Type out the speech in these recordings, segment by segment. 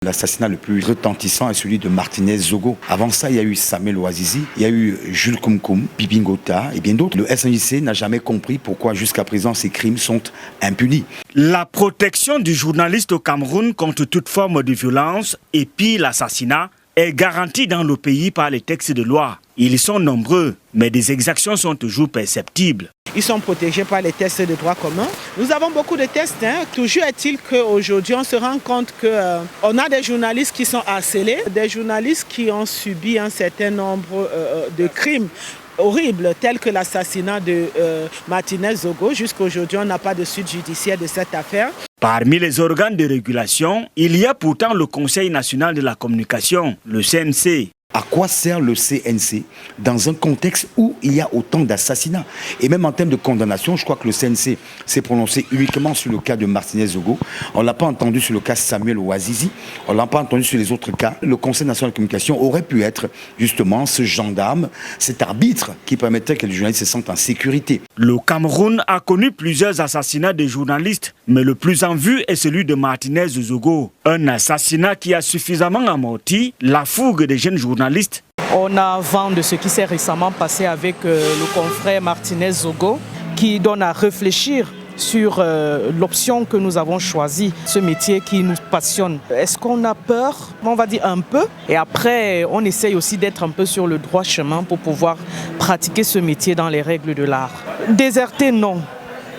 L'assassinat le plus retentissant est celui de Martinez Zogo. Avant ça, il y a eu Samuel Ouazizi, il y a eu Jules Koum, Bibi Ngota et bien d'autres. Le SNJC n'a jamais compris pourquoi jusqu'à présent ces crimes sont impunis. La protection du journaliste au Cameroun contre toute forme de violence et pire l'assassinat est garantie dans le pays par les textes de loi. Ils sont nombreux, mais des exactions sont toujours perceptibles. Ils sont protégés par les tests de droit commun. Nous avons beaucoup de tests. Toujours est-il qu'aujourd'hui, on se rend compte qu'on a des journalistes qui sont harcelés, des journalistes qui ont subi un certain nombre de crimes horribles, tels que l'assassinat de Martinez Zogo. Jusqu'à aujourd'hui, on n'a pas de suite judiciaire de cette affaire. Parmi les organes de régulation, il y a pourtant le Conseil national de la communication, le CNC. À quoi sert le CNC dans un contexte où il y a autant d'assassinats? Et même en termes de condamnation, je crois que le CNC s'est prononcé uniquement sur le cas de Martinez Zogo. On ne l'a pas entendu sur le cas Samuel Ouazizi. On ne l'a pas entendu sur les autres cas. Le Conseil national de communication aurait pu être justement ce gendarme, cet arbitre qui permettait que les journalistes se sentent en sécurité. Le Cameroun a connu plusieurs assassinats de journalistes, mais le plus en vue est celui de Martinez Zogo. Un assassinat qui a suffisamment amorti la fougue des jeunes journalistes. On a vent de ce qui s'est récemment passé avec le confrère Martinez Zogo, qui donne à réfléchir sur l'option que nous avons choisie, ce métier qui nous passionne. Est-ce qu'on a peur? On va dire un peu. Et après, on essaye aussi d'être un peu sur le droit chemin pour pouvoir pratiquer ce métier dans les règles de l'art. Déserter, non,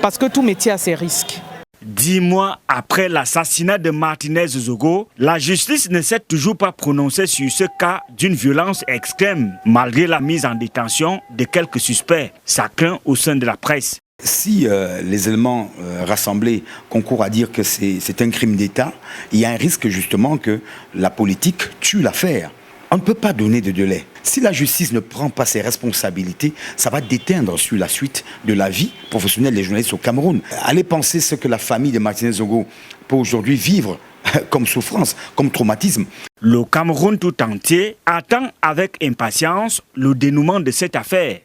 parce que tout métier a ses risques. 10 mois après l'assassinat de Martinez Zogo, la justice ne s'est toujours pas prononcée sur ce cas d'une violence extrême, malgré la mise en détention de quelques suspects, ça craint au sein de la presse. Si les éléments rassemblés concourent à dire que c'est un crime d'État, il y a un risque justement que la politique tue l'affaire. On ne peut pas donner de délai. Si la justice ne prend pas ses responsabilités, ça va déteindre sur la suite de la vie professionnelle des journalistes au Cameroun. Allez penser ce que la famille de Martinez Zogo peut aujourd'hui vivre comme souffrance, comme traumatisme. Le Cameroun tout entier attend avec impatience le dénouement de cette affaire.